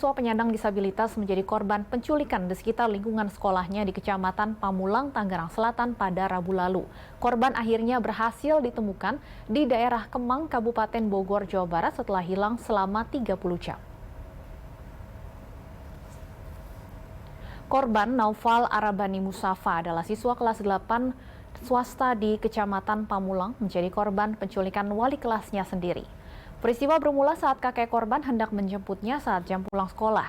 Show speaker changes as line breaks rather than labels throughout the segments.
Siswa penyandang disabilitas menjadi korban penculikan di sekitar lingkungan sekolahnya di Kecamatan Pamulang, Tangerang Selatan pada Rabu lalu. Korban akhirnya berhasil ditemukan di daerah Kemang, Kabupaten Bogor, Jawa Barat setelah hilang selama 30 jam. Korban Naufal Arabani Musafa adalah siswa kelas 8 swasta di Kecamatan Pamulang menjadi korban penculikan wali kelasnya sendiri. Peristiwa bermula saat kakek korban hendak menjemputnya saat jam pulang sekolah.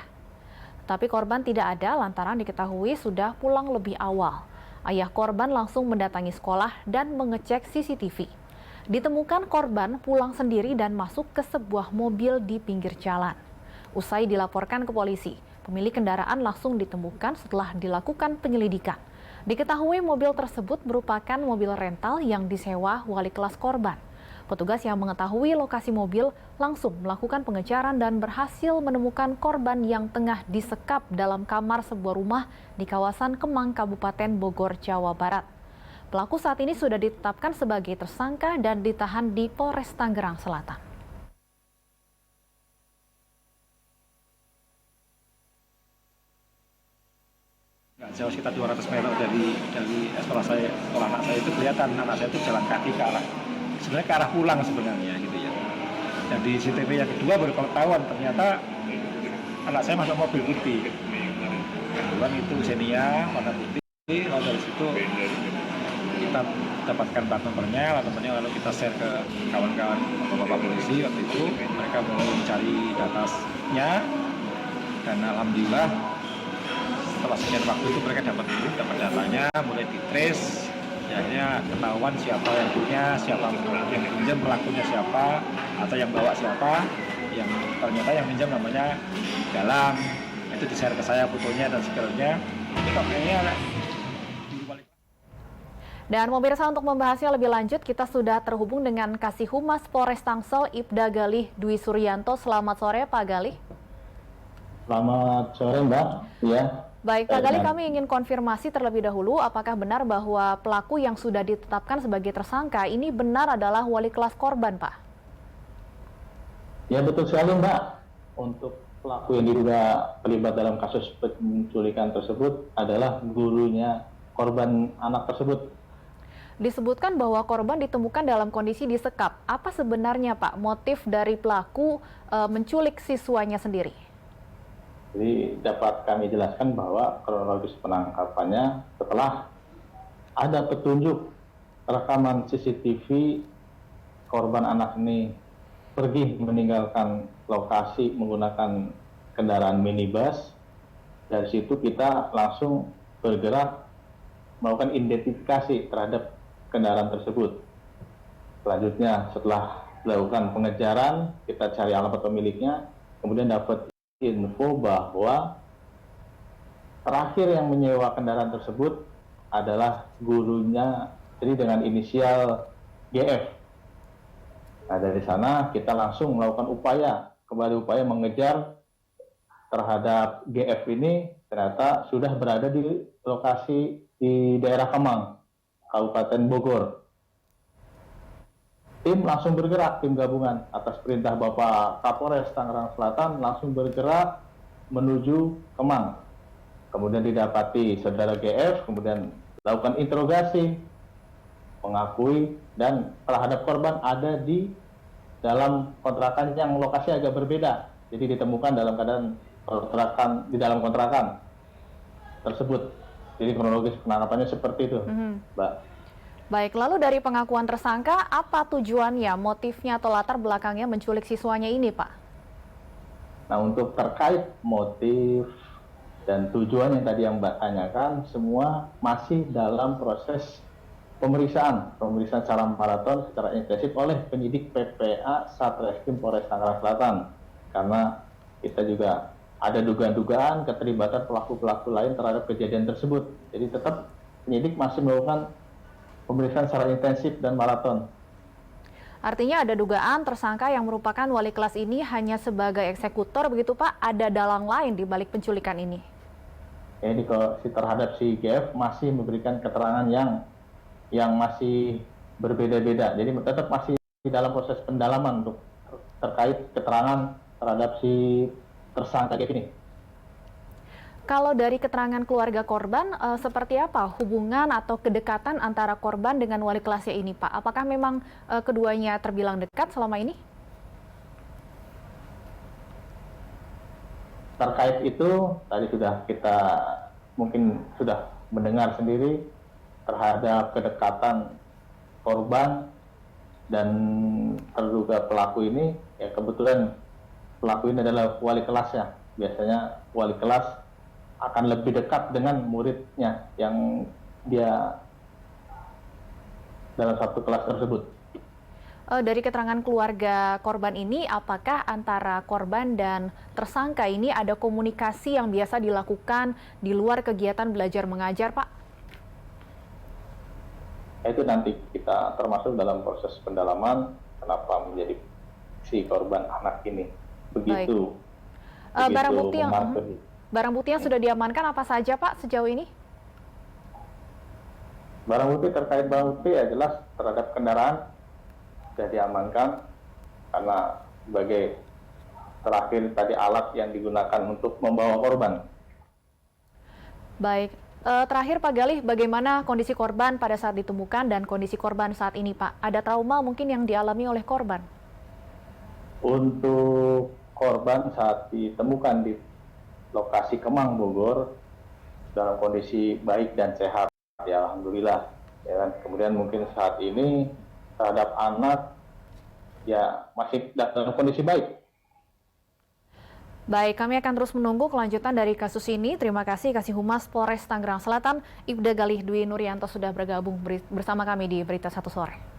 Tapi korban tidak ada lantaran diketahui sudah pulang lebih awal. Ayah korban langsung mendatangi sekolah dan mengecek CCTV. Ditemukan korban pulang sendiri dan masuk ke sebuah mobil di pinggir jalan. Usai dilaporkan ke polisi, pemilik kendaraan langsung ditemukan setelah dilakukan penyelidikan. Diketahui mobil tersebut merupakan mobil rental yang disewa wali kelas korban. Petugas yang mengetahui lokasi mobil langsung melakukan pengejaran dan berhasil menemukan korban yang tengah disekap dalam kamar sebuah rumah di kawasan Kemang, Kabupaten Bogor, Jawa Barat. Pelaku saat ini sudah ditetapkan sebagai tersangka dan ditahan di Polres Tangerang Selatan.
Nggak jauh, sekitar 200 meter dari sekolah anak saya itu kelihatan anak saya itu jalan kaki sebenarnya ke arah pulang sebenarnya gitu ya. Dan di CCTV yang kedua baru ketahuan ternyata anak saya masuk mobil putih. Kemudian itu Xenia warna putih, lalu dari situ kita dapatkan plat nomornya lalu kita share ke kawan-kawan bapak-bapak polisi. Waktu itu mereka mulai mencari datanya dan alhamdulillah setelah sekian waktu itu mereka dapat datanya, mulai ditrace. Akhirnya ketahuan siapa yang punya, siapa yang pinjam, pelakunya siapa, atau yang bawa siapa. Yang ternyata yang pinjam namanya Galang. Itu di-share ke saya fotonya dan segalanya. Itu kayaknya.
Dan pemirsa, untuk membahasnya lebih lanjut, kita sudah terhubung dengan Kasih Humas Polres Tangsel, Ibda Galih Dwi Suryanto. Selamat sore, Pak Galih.
Selamat sore, Mbak. Ya.
Baik, Pak Galih, kami ingin konfirmasi terlebih dahulu apakah benar bahwa pelaku yang sudah ditetapkan sebagai tersangka ini benar adalah wali kelas korban, Pak?
Ya, betul sekali, Mbak. Untuk pelaku yang diduga terlibat dalam kasus penculikan tersebut adalah gurunya korban anak tersebut.
Disebutkan bahwa korban ditemukan dalam kondisi disekap. Apa sebenarnya, Pak, motif dari pelaku menculik siswanya sendiri?
Jadi dapat kami jelaskan bahwa kronologis penangkapannya setelah ada petunjuk rekaman CCTV korban anak ini pergi meninggalkan lokasi menggunakan kendaraan minibus. Dari situ kita langsung bergerak melakukan identifikasi terhadap kendaraan tersebut. Selanjutnya setelah melakukan pengejaran, kita cari alamat pemiliknya, kemudian dapat info bahwa terakhir yang menyewa kendaraan tersebut adalah gurunya, jadi dengan inisial GF. Nah, dari sana kita langsung melakukan upaya mengejar terhadap GF ini. Ternyata sudah berada di lokasi di daerah Kemang, Kabupaten Bogor. Tim langsung bergerak, tim gabungan atas perintah Bapak Kapolres Tangerang Selatan langsung bergerak menuju Kemang. Kemudian didapati saudara GF, kemudian lakukan interogasi, mengakui dan terhadap korban ada di dalam kontrakan yang lokasi agak berbeda. Jadi ditemukan dalam keadaan di dalam kontrakan tersebut. Jadi kronologis penangkapannya seperti itu, Mbak.
Baik, lalu dari pengakuan tersangka, apa tujuannya, motifnya atau latar belakangnya menculik siswanya ini, Pak?
Nah, untuk terkait motif dan tujuan yang tadi yang Mbak tanyakan, semua masih dalam proses pemeriksaan secara maraton, secara intensif oleh penyidik PPA Satreskrim Polres Tangerang Selatan. Karena kita juga ada dugaan-dugaan keterlibatan pelaku-pelaku lain terhadap kejadian tersebut. Jadi tetap penyidik masih melakukan pemeriksaan secara intensif dan maraton.
Artinya ada dugaan tersangka yang merupakan wali kelas ini hanya sebagai eksekutor, begitu Pak? Ada dalang lain di balik penculikan ini?
Jadi terhadap si GF masih memberikan keterangan yang masih berbeda-beda. Jadi tetap masih di dalam proses pendalaman untuk terkait keterangan terhadap si tersangka kayak gini.
Kalau dari keterangan keluarga korban, seperti apa hubungan atau kedekatan antara korban dengan wali kelasnya ini, Pak? Apakah memang keduanya terbilang dekat selama ini?
Terkait itu, tadi sudah kita mungkin sudah mendengar sendiri terhadap kedekatan korban dan terduga pelaku ini, ya kebetulan pelaku ini adalah wali kelasnya. Biasanya wali kelas akan lebih dekat dengan muridnya yang dia dalam satu kelas tersebut.
Dari keterangan keluarga korban ini, apakah antara korban dan tersangka ini ada komunikasi yang biasa dilakukan di luar kegiatan belajar mengajar, Pak?
Itu nanti kita termasuk dalam proses pendalaman kenapa menjadi si korban anak ini begitu.
Barang bukti yang sudah diamankan apa saja, Pak, sejauh ini?
Barang bukti terkait barang bukti ya jelas terhadap kendaraan sudah diamankan karena sebagai terakhir tadi alat yang digunakan untuk membawa korban.
Baik, terakhir Pak Galih, bagaimana kondisi korban pada saat ditemukan dan kondisi korban saat ini, Pak? Ada trauma mungkin yang dialami oleh korban?
Untuk korban saat ditemukan di lokasi Kemang, Bogor, dalam kondisi baik dan sehat, ya alhamdulillah. Ya kan? Kemudian mungkin saat ini terhadap anak ya masih dalam kondisi baik.
Baik, kami akan terus menunggu kelanjutan dari kasus ini. Terima kasih Kasih Humas Polres Tangerang Selatan, Ibda Galih Dwi Nuryanto sudah bergabung bersama kami di Berita Satu Sore.